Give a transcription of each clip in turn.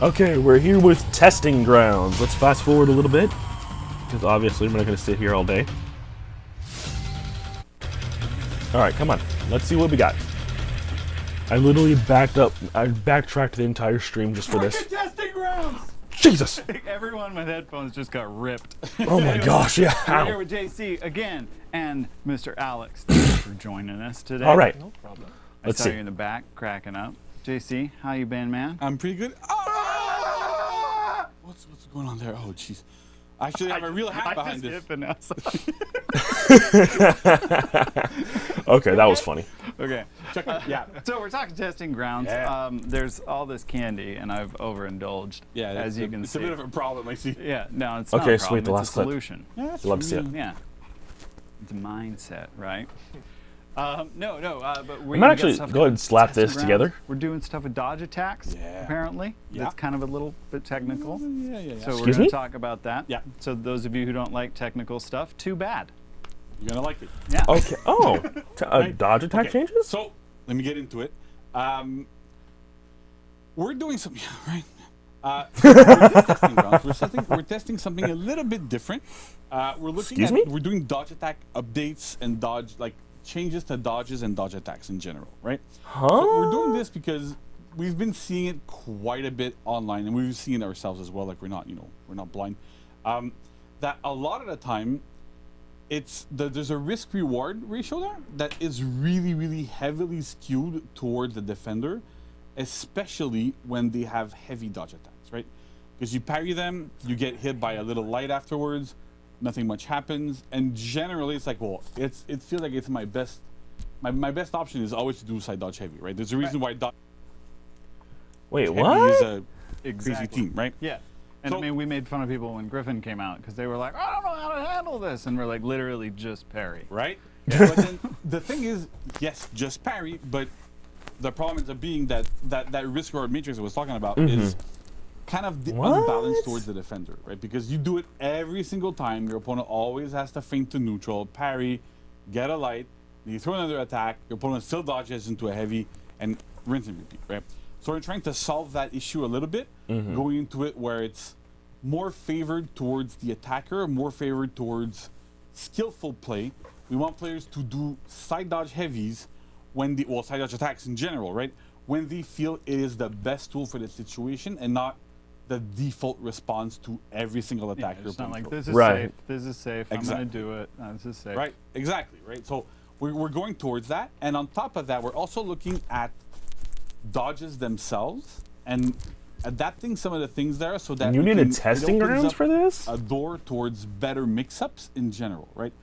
Okay, we're here with testing grounds. Let's fast forward a little bit, because obviously we're not going to sit here all day. Alright, come on. Let's see what we got. I literally backtracked the entire stream just for this. Testing grounds! Jesus! Everyone with headphones just got ripped. Oh my gosh, yeah. We're here with JC again and Mr. Alex. Thanks for joining us today. Alright. No problem. Let's I saw see. you in the back cracking up. JC, how you been, man? I'm pretty good. Ah! What's going on there? Oh, jeez. Actually, I have a real hat behind this. Okay, that was funny. Okay. Check it. Yeah. So we're talking testing grounds. Yeah. There's all this candy, and I've overindulged. Yeah, as you can it's see. a bit of a problem, I see. Yeah, no, it's Okay, not a sweet, problem. the It's last a clip. solution. Yeah, that's Love to see it. Yeah. It's a mindset, right? But we I might got actually stuff go ahead called and slap testing this grounds. together. We're doing stuff with dodge attacks, Yeah. apparently. Yeah. That's kind of a little bit technical. Yeah. So we're Excuse going me? to talk about that. Yeah. So those of you who don't like technical stuff, too bad. You're going to like it. Yeah. Okay. Oh, Right. dodge attack Okay, changes? So, let me get into it. We're doing something, right? We're testing something a little bit different. We're looking Excuse me? We're doing dodge attack updates and changes to dodges and dodge attacks in general, right? Huh? So we're doing this because we've been seeing it quite a bit online, and we've seen it ourselves as well. Like we're not blind. That a lot of the time, there's a risk-reward ratio there that is really, really heavily skewed towards the defender, especially when they have heavy dodge attacks, right? Because you parry them, you get hit by a little light afterwards, nothing much happens, and generally it's like, well, it feels like it's my best option is always to do side dodge heavy, right? There's a reason why dodge Wait, heavy what? is a crazy Exactly. team, right? Yeah. And So- I mean, we made fun of people when Griffin came out because they were like, I don't know how to handle this. And we're like, literally just parry. Right? But then the thing is, yes, just parry, but the problem ends up being that risk reward matrix I was talking about is kind of the What? unbalance towards the defender, right? Because you do it every single time. Your opponent always has to feint to neutral, parry, get a light, then you throw another attack, your opponent still dodges into a heavy, and rinse and repeat, right? So we're trying to solve that issue a little bit, going into it where it's more favored towards the attacker, more favored towards skillful play. We want players to do side dodge heavies side dodge attacks in general, right? When they feel it is the best tool for the situation and not the default response to every single Yeah, attack. it's not like this is Right. safe. This is safe. I'm Exactly. going to do it. This is safe. Right, exactly, right? So we're going towards that. And on top of that, we're also looking at dodges themselves and adapting some of the things there so that You we needed can- it testing opens grounds up for this? a door towards better mix-ups in general, right?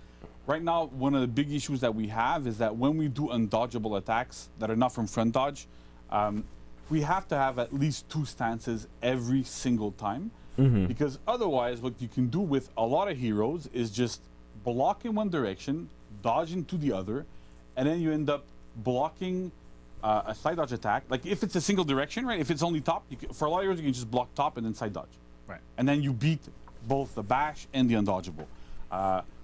Right now, one of the big issues that we have is that when we do undodgeable attacks that are not from front dodge, we have to have at least 2 stances every single time. Because otherwise, what you can do with a lot of heroes is just block in one direction, dodge into the other, and then you end up blocking a side dodge attack. Like if it's a single direction, right? If it's only top, for a lot of heroes, you can just block top and then side dodge. Right. And then you beat both the bash and the undodgeable.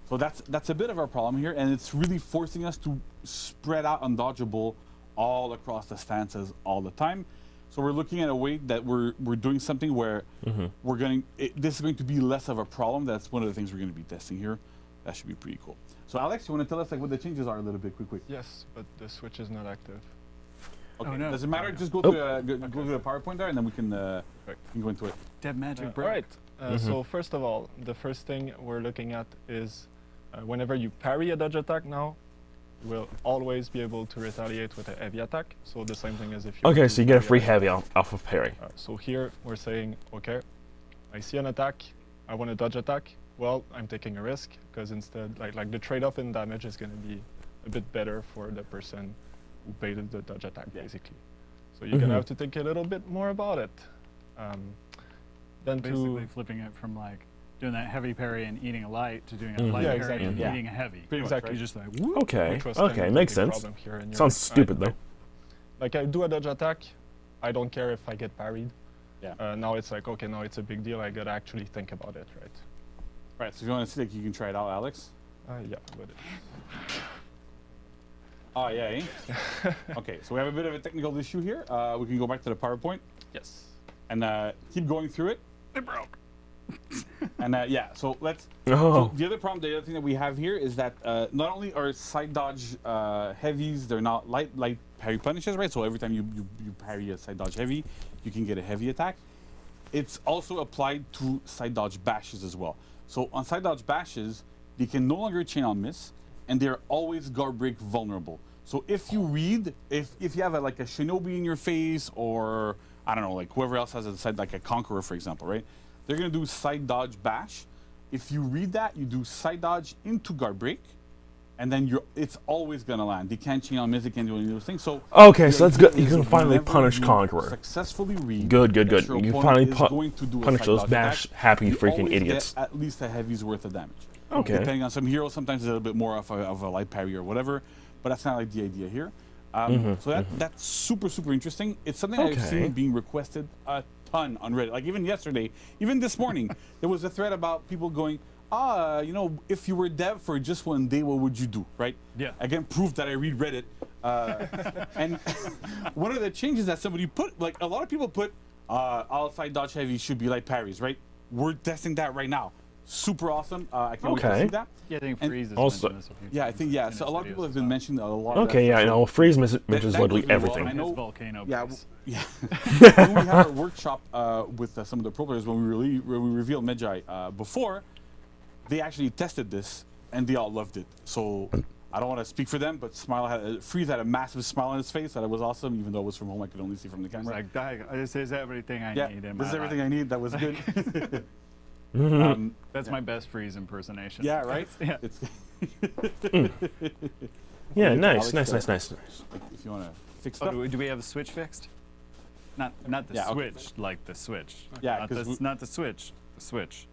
So that's a bit of our problem here, and it's really forcing us to spread out undodgeable all across the stances all the time. So we're looking at a way that we're doing something where this is going to be less of a problem. That's one of the things we're going to be testing here. That should be pretty cool. So Alex, you want to tell us what the changes are a little bit, quick? Yes, but the switch is not active. Okay. Oh, no. Does it matter? Oh, no. Just go to the PowerPoint there, and then we can go into it. Dead magic All break. right. So first of all, the first thing we're looking at is whenever you parry a dodge attack now, you will always be able to retaliate with a heavy attack. So the same thing as if you. Okay, were so to you get a parry free heavy off of parry. So here we're saying, okay, I see an attack, I want a dodge attack. Well, I'm taking a risk because instead, like the trade-off in damage is going to be a bit better for the person who baited the dodge attack, basically. So you're gonna have to think a little bit more about it. Then Basically to flipping it from like doing that heavy parry and eating a light to doing a light Yeah, parry exactly. and Yeah. eating a heavy. Pretty much, exactly. You just like, whoop. Okay, which was kind okay, of makes the big sense. problem here, and you're Sounds right. stupid though. Like I do a dodge attack, I don't care if I get parried. Yeah. Now it's like, okay, now it's a big deal. I gotta actually think about it, right? Right. So if you want to see, you can try it out, Alex. Yeah, but Oh yeah. Eh? Okay. So we have a bit of a technical issue here. We can go back to the PowerPoint. yes. and keep going through it. It broke. And yeah, so let's. Oh. So the other thing that we have here is that not only are side dodge heavies, they're not light parry punishes, right? So every time you parry a side dodge heavy, you can get a heavy attack. It's also applied to side dodge bashes as well. So on side dodge bashes, they can no longer chain on miss, and they're always guard break vulnerable. So if you read, if you have like a shinobi in your face, or I don't know, like whoever else has a side, like a conqueror, for example, right? They're gonna do side dodge bash. If you read that, you do side dodge into guard break, and then it's always gonna land. They can't chain on miss, they can't do any of those things. So Okay, so that's good. You can finally whenever punish you Conqueror. Successfully read. Good. that your You opponent finally is going to do a punish side those dodge bash attack, happy you freaking always idiots. Get at least a heavy's worth of damage. Okay. Depending on some heroes, sometimes it's a little bit more of a light parry or whatever, but that's not like the idea here. So that's super interesting. It's something I've Okay. seen being requested a ton on Reddit. Like even yesterday, even this morning, there was a thread about people going, you know, if you were dev for just one day, what would you do, right? Yeah. Again, proof that I read Reddit. And one of the changes that somebody put, like a lot of people put, all side dodge heavy should be like parries, right? We're testing that right now. Super awesome. I can't wait to Okay. see that. Yeah, I think And Freeze has also- mentioned this a few Yeah, I times think, in yeah. his So a lot of videos people have as been well. mentioning a lot of Okay, that yeah, stuff. no, Freeze mentions that goes literally really well, everything. I know- His volcano Yeah, base. yeah. When we had our workshop with some of the pro players, when we revealed Medjai before, they actually tested this and they all loved it. So I don't want to speak for them, but Freeze had a massive smile on his face. That it was awesome, even though it was from home. I could only see from the It's camera. like, this is everything I Yeah, need in this my is everything life. I need. That was good. That's my best Freeze impersonation. Yeah, right. Yeah. It's Yeah, Alex, nice. like, if you want to fix Oh, stuff. do we have the switch fixed? Not the Yeah, okay. switch, like the switch. Yeah, not 'cause the, not the switch. The switch.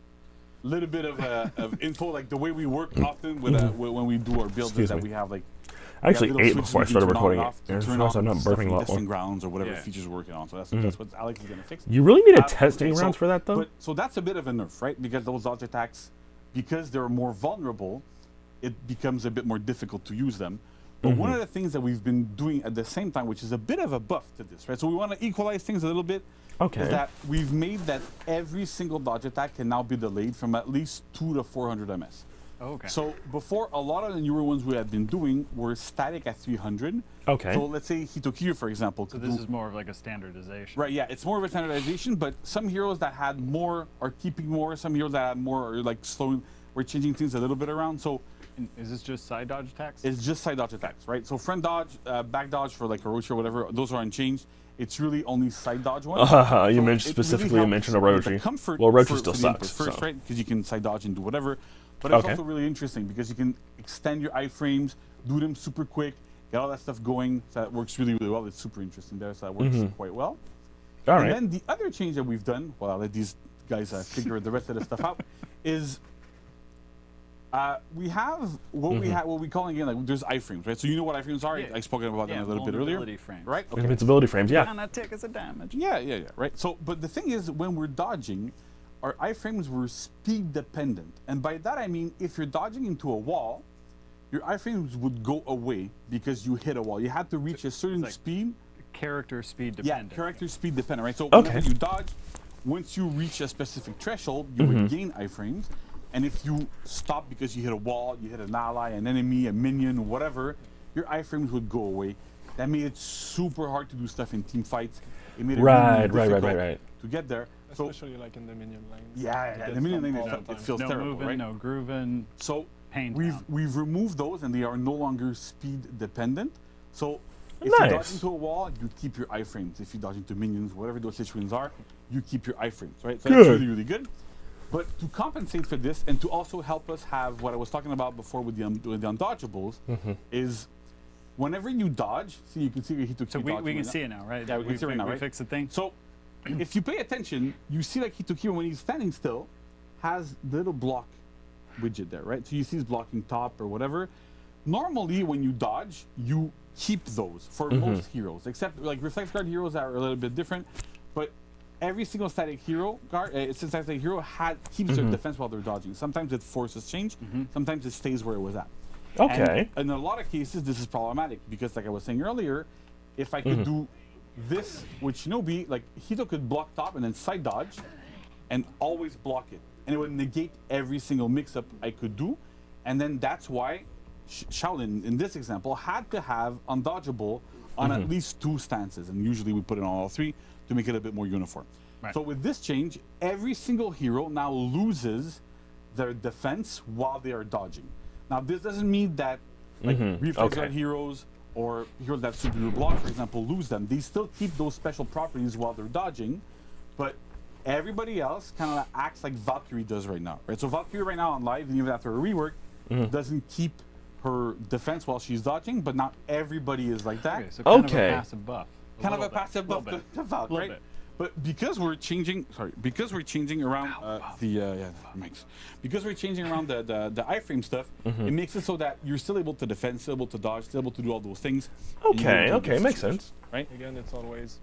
Little bit of info, like the way we work often with when we do our builds, Excuse is that me. we have like. I actually little ate switches before I we can started turn on recording and it. off to And turn so I'm on not stuff burping in a lot testing more. grounds or whatever Yeah. features we're working on. So that's what Alex is gonna fix. You really need a Okay, testing round so- for that, though? But, so that's a bit of a nerf, right? Because those dodge attacks, because they're more vulnerable, it becomes a bit more difficult to use them. But one of the things that we've been doing at the same time, which is a bit of a buff to this, right? So we want to equalize things a little bit. Okay. Is that we've made that every single dodge attack can now be delayed from at least 2 to 400 ms. Oh, okay. So before, a lot of the newer ones we had been doing were static at 300. Okay. So let's say Hitokiri, for example, So could this do is more of like a standardization. right, yeah, it's more of a standardization, but some heroes that had more are keeping more, some heroes that had more are like slowing, we're changing things a little bit around. So And is this just side dodge attacks? it's just side dodge attacks, right? So front dodge, back dodge for like Orochi or whatever, those are unchanged. It's really only side dodge ones. You So mentioned it specifically really mentioned helps with the Orochi. comfort Well, Orochi for still the input sucks. first, So. right? Because you can side dodge and do whatever. But it's Okay. also really interesting because you can extend your iframes, do them super quick, get all that stuff going. So that works really well. It's super interesting there, so that works quite well. All And right. then the other change that we've done, well, I'll let these guys figure the rest of the stuff out, is we have what we call again, like there's iframes, right? So you know what iframes are? Yeah. I spoke about them a little bit earlier. vulnerability frames. Right? Okay. Invincibility frames, yeah. And that take us a damage. Yeah, right. So, but the thing is, when we're dodging, our iframes were speed dependent, and by that I mean if you're dodging into a wall, your iframes would go away because you hit a wall. You had to reach a certain like speed. Character speed Yeah, dependent. character speed dependent, right? So Okay. whenever you dodge, once you reach a specific threshold, you would gain iframes. And if you stop because you hit a wall, you hit an ally, an enemy, a minion, whatever, your iframes would go away. That made it super hard to do stuff in team fights. It made it Right. really difficult to get there. So Especially like in the minion lanes. yeah, It the minion gets lane all the it time. feels no terrible, moving, right? no grooving. So Pain we've down. removed those, and they are no longer speed dependent. So if Nice. you dodge into a wall, you keep your iframes. If you dodge into minions, whatever those situations are, you keep your iframes, right? So that's Good. really good. But to compensate for this, and to also help us have what I was talking about before with the undodgeables, is whenever you dodge, see, you can see your Hitokiri So we dodging can right see now. it now, right? Yeah, we can see it right now, We right? fixed the thing. So if you pay attention, you see like Hitokiri, when he's standing still, has the little block widget there, right? So you see he's blocking top or whatever. Normally, when you dodge, you keep those for most heroes, except like reflex guard heroes are a little bit different. But every single static hero static hero keeps their defense while they're dodging. Sometimes it forces change. Sometimes it stays where it was at. Okay. And in a lot of cases, this is problematic because, like I was saying earlier, if I could do this with Shinobi, like Hito could block top and then side dodge, and always block it, and it would negate every single mix-up I could do, and then that's why Shaolin in this example had to have undodgeable on at least 2 stances, and usually we put it on all 3 to make it a bit more uniform. Right. So with this change, every single hero now loses their defense while they are dodging. Now this doesn't mean that like reflex guard heroes or heroes that superior block, for example, lose them. They still keep those special properties while they're dodging, but everybody else kind of acts like Valkyrie does right now, right? So Valkyrie right now on live, and even after a rework, doesn't keep her defense while she's dodging, but not everybody is like that. Okay, so kind of Okay. a passive buff. Kind of a passive buff to Valk, right? bit. But because we're changing, because we're changing around because we're changing around the iframe stuff, it makes it so that you're still able to defend, still able to dodge, still able to do all those things. and you Okay, don't okay, get makes situations, sense. right? Again, it's always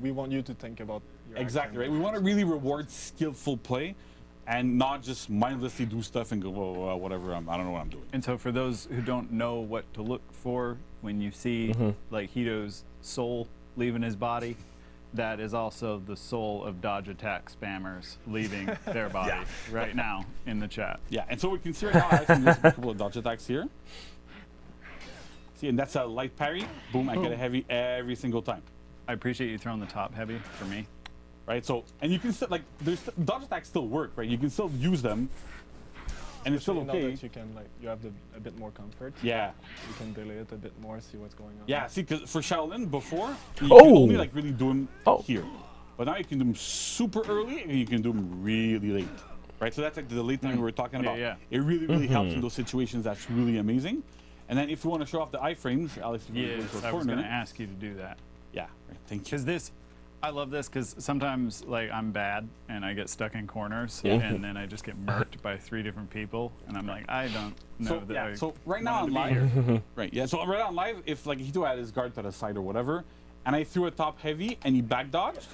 we want you to think about your Exactly, action. right? We want to really reward skillful play and not just mindlessly do stuff and go, whoa, whatever, I don't know what I'm doing. And so for those who don't know what to look for when you see like Hito's soul leaving his body, that is also the soul of dodge attack spammers leaving their body right now in the chat. Yeah, and so we can see right now I have just a couple of dodge attacks here. See, and that's a light parry. Boom, I get a heavy every single time. I appreciate you throwing the top heavy for me. Right, so, and you can still, like, dodge attacks still work, right? You can still use them, and it's So still you know okay. that you can you have a bit more comfort. Yeah. You can delay it a bit more, see what's going on. Yeah, see, because for Shaolin before, you Oh! could only like really do them Oh. here. But now you can do them super early and you can do them really late. Right, so that's like the late thing we were talking about. yeah. It really, really helps in those situations. That's really amazing. And then if you want to show off the iframes, Alex, if you want to Yes, go to a I was corner. going to ask you to do that. Yeah, right, thank you. Because this, I love this because sometimes like I'm bad and I get stuck in corners Yeah. and then I just get murked by 3 different people and I'm like, I don't know So, that yeah, I so right now on wanted to be live, here. right, yeah, so right now on live, if like Hito had his guard to the side or whatever, and I threw a top heavy and he back dodged,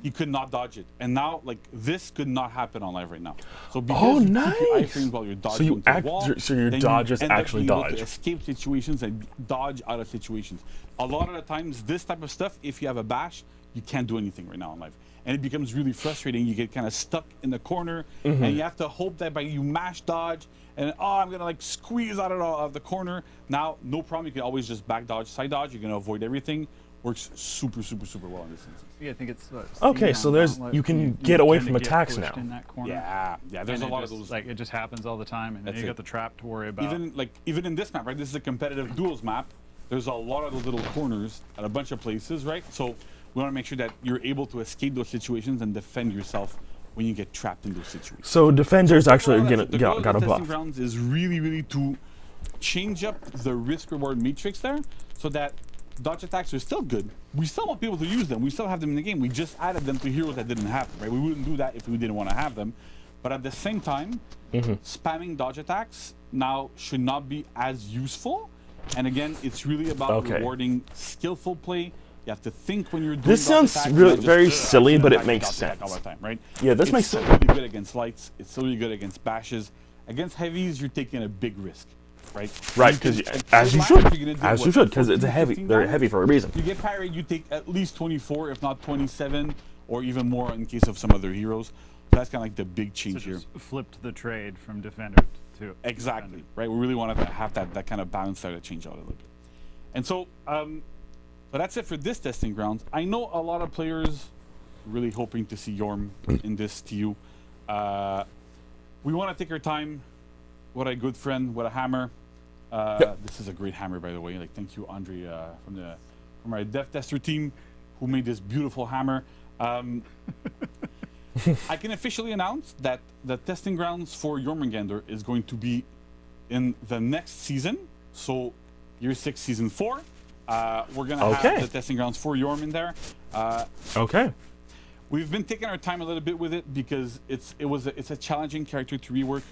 he could not dodge it. And now, like, this could not happen on live right now. So because Oh, you keep your nice. iframes while you're dodging So you into the wall, so your then dodges you end up actually being able to dodge. escape situations and dodge out of situations. A lot of the times, this type of stuff, if you have a bash, you can't do anything right now on live. And it becomes really frustrating. You get kind of stuck in the corner, and you have to hope that by you mash dodge, and I'm gonna like squeeze out of the corner. Now, no problem. You can always just back dodge, side dodge. You're gonna avoid everything. Works super, super, super well in this instance. Yeah, I think it's Okay, so there's- you can get away tend from to get attacks pushed now. In that corner. Yeah, there's And a it lot of just, those. Like it just happens all the time, and then That's you it. got the trap to worry about. Even in this map, right? This is a competitive duels map. There's a lot of those little corners at a bunch of places, right? So we want to make sure that you're able to escape those situations and defend yourself when you get trapped in those situations. So defenders actually Well, get, the goal of got a the testing buff. grounds is really, really to change up the risk-reward matrix there, so that dodge attacks are still good. We still want people to use them. We still have them in the game. We just added them to heroes that didn't have them, right? We wouldn't do that if we didn't want to have them. But at the same time, spamming dodge attacks now should not be as useful. And again, it's really about rewarding skillful play. You have to think when you're doing This dodge sounds attacks, really not just, very silly, but it attack, makes dodge attack all sense. the time, right? Yeah, this It's makes still sense. really good against lights. It's still really good against bashes. Against heavies, you're taking a big risk, right? Right, You can- because at as you full should, damage, you're gonna do as you what, should, because it's a 14, heavy. 15 They're damage? heavy for a reason. You get parried, you take at least 24, if not 27, or even more in case of some other heroes. So that's kind of like the big so change here. just flipped the trade from defender to Exactly, defender. right? We really want to have that kind of balance there to change out a little bit. And so, but that's it for this testing grounds. I know a lot of players really hoping to see Jorm in this TU. We want to take our time. What a good friend, what a hammer. This is a great hammer, by the way. Like, thank you, Andre, from our dev tester team, who made this beautiful hammer. I can officially announce that the testing grounds for Jormungandr is going to be in the next season. So, year 6, season 4. We're gonna have the testing grounds for Jorm in there. Okay. We've been taking our time a little bit with it because it's a challenging character to rework.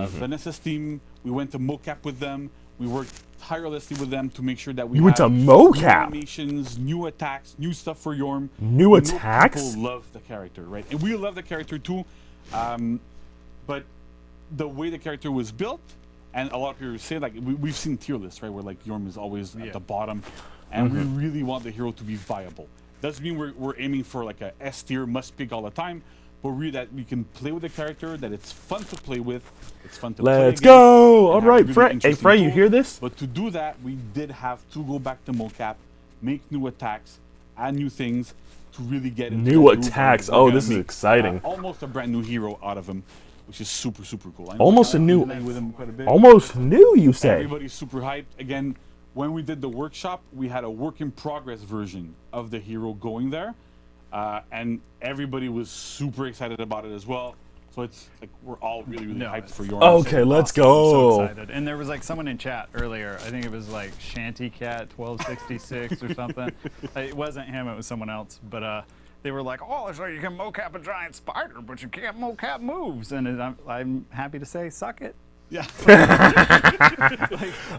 Vanessa's team, we went to mocap with them. We worked tirelessly with them to make sure that we You went to have mocap? new animations, new attacks, new stuff for Jorm. New We know attacks? People love the character, right? And we love the character too. But the way the character was built, and a lot of people say, like, we've seen tier lists, right, where like Jorm is always at the bottom. and we really want the hero to be viable. Doesn't mean we're aiming for like a S tier must pick all the time, but really that we can play with the character, that it's fun to play with, it's fun to play Let's against, go! and All have right, really Frey. Hey, interesting Frey, you tools. hear this? But to do that, we did have to go back to mocap, make new attacks, add new things to really get into New that groove. attacks. We're Oh, gonna this is make, exciting. almost a brand new hero out of him, which is super, super cool. I know Almost I've a been new- playing with him quite a bit. Almost new, you say? Everybody's super hyped. Again, when we did the workshop, we had a work in progress version of the hero going there, and everybody was super excited about it as well. So it's like we're all really, really No, hyped it's for your. Okay, let's Awesome. I'm go. so excited. And there was like someone in chat earlier. I think it was like Shantycat 1266 or something. It wasn't him. It was someone else. But they were like, "Oh, so you can mocap a giant spider, but you can't mocap moves." And I'm happy to say, suck it. Yeah.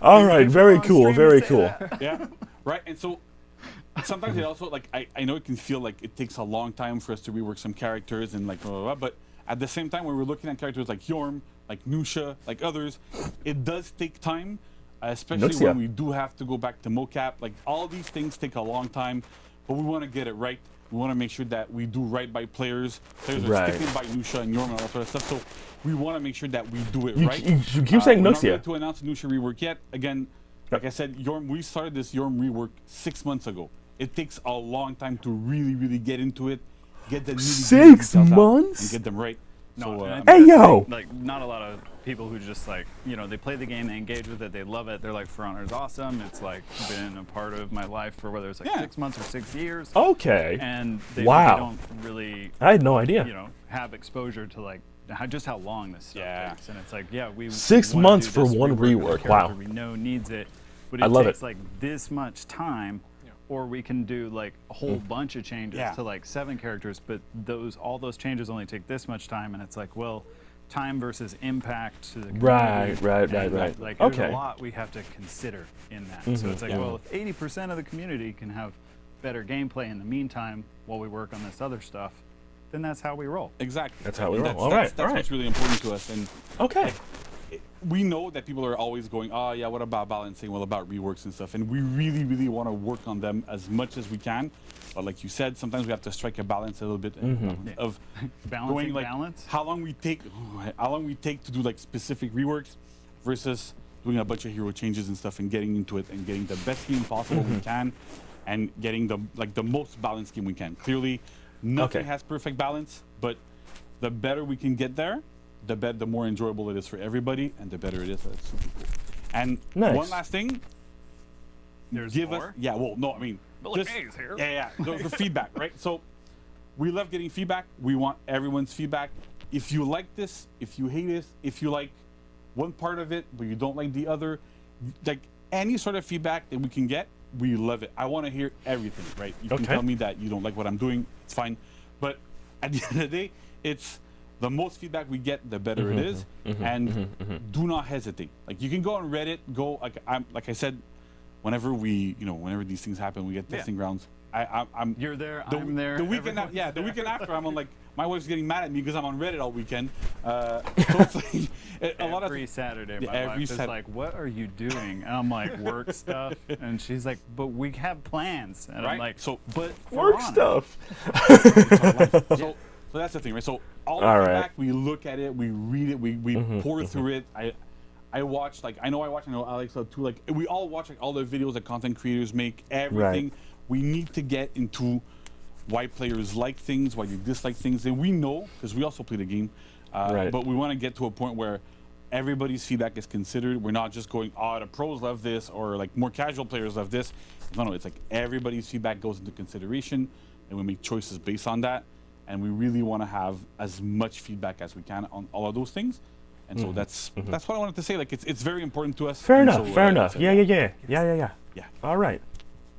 All right, very on cool, stream to very say cool. that. Yeah. Right. And so sometimes it also like I know it can feel like it takes a long time for us to rework some characters and like blah, blah, blah, but at the same time when we're looking at characters like Jorm, like Nusha, like others, it does take time, especially Nuxia. when we do have to go back to mocap. Like all these things take a long time, but we want to get it right. We want to make sure that we do right by players. Players are Right. sticking by Nusha and Jorm and all that sort of stuff. So we want to make sure that we do it You, right. you keep saying We're not Nuxia. ready to announce a Nusha rework yet. Again, like I said, Jorm, we started this Jorm rework 6 months ago. It takes a long time to really, really get into it, get the nitty-gritty 6 details out, months? and get them right. So, No, and I I'm- think Hey, that's yo! the thing, like not a lot of people who just like they play the game, they engage with it, they love it. They're like, For Honor's awesome. It's like been a part of my life for whether it's like Yeah. 6 months or 6 years. Okay. And they, Wow. they don't really I had no idea. have exposure to like just how long this stuff Yeah. takes. And it's like, yeah, we 6 wanna months do for this one rework of the rework. Wow. character we know needs it, but I it love takes it. like this much time. Or we can do like a whole bunch of changes Yeah. to like 7 characters, but all those changes only take this much time, and it's like, well, time versus impact to the community. Right, right, and, right, right. Like there's Okay. a lot we have to consider in that. So Mhm, it's like, yeah. well, if 80% of the community can have better gameplay in the meantime while we work on this other stuff, then that's how we roll. exactly. That's how we And roll. That's, All that's, right, that's all what's right. really important to us. And Okay. we know that people are always going, oh yeah, what about balancing? What about reworks and stuff? And we really, really want to work on them as much as we can. But like you said, sometimes we have to strike a balance a little bit of Balancing going like balance. how long we take to do like specific reworks versus doing a bunch of hero changes and stuff and getting into it and getting the best game possible we can and getting the most balanced game we can. Clearly, nothing Okay. has perfect balance, but the better we can get there, the more enjoyable it is for everybody, and the better it is. So it's super cool. And Nice. one last thing, There's give more? us no, I mean But just, Oooookay is here. yeah, the feedback, right? So we love getting feedback. We want everyone's feedback. If you like this, if you hate this, if you like one part of it but you don't like the other, like any sort of feedback that we can get, we love it. I want to hear everything, right? You can Okay. tell me that you don't like what I'm doing, it's fine. But at the end of the day, it's the most feedback we get, the better it is. And do not hesitate. Like you can go on Reddit, like I said, whenever these things happen, we get Yeah. testing grounds. I'm You're there, the, I'm there. The weekend, everyone's the there. weekend after, I'm on like my wife's getting mad at me because I'm on Reddit all weekend. So it's like a lot of Every Saturday, Yeah, my every wife is Sat- like, "What are you doing?" And I'm like, "Work stuff." And she's like, "But we have plans." And I'm Right? like, So- but for Work Honor." stuff. so that's the thing, right? So all the All right. feedback, we look at it, we read it, we pour through it. I watch I know Alex too. Like we all watch like all the videos that content creators make. Everything. We need to get into why players like things, why they dislike things, and we know because we also play the game. Right. But we want to get to a point where everybody's feedback is considered. We're not just going, oh, the pros love this, or like more casual players love this. No, it's like everybody's feedback goes into consideration, and we make choices based on that. And we really want to have as much feedback as we can on all of those things. And so that's what I wanted to say. Like it's very important to us. Fair And enough. so, Fair enough. so Yeah. Yeah. All right.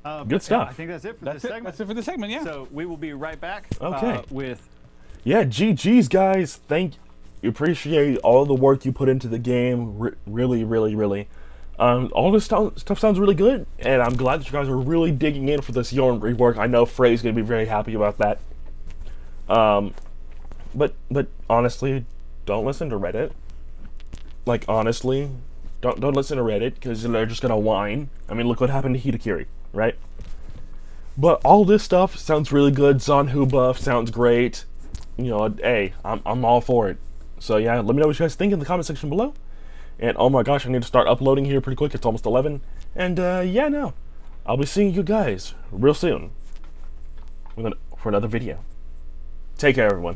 But Good stuff. Yeah, I think that's it for That's this it. segment. That's it for the segment. Yeah. So we will be right back Okay. with Yeah, GG's, guys. Thank you. Appreciate all the work you put into the game. Really, really, really. All this stuff sounds really good, and I'm glad that you guys are really digging in for this Jorm rework. I know Frey's going to be very happy about that. But honestly, don't listen to Reddit. Like honestly, don't listen to Reddit because they're just gonna whine. I mean, look what happened to Hitakiri. right? But all this stuff sounds really good. Zonhu buff sounds great. You know, hey, I'm all for it. So yeah, let me know what you guys think in the comment section below. And oh my gosh, I need to start uploading here pretty quick. It's almost 11. And yeah, no, I'll be seeing you guys real soon for another video. Take care, everyone.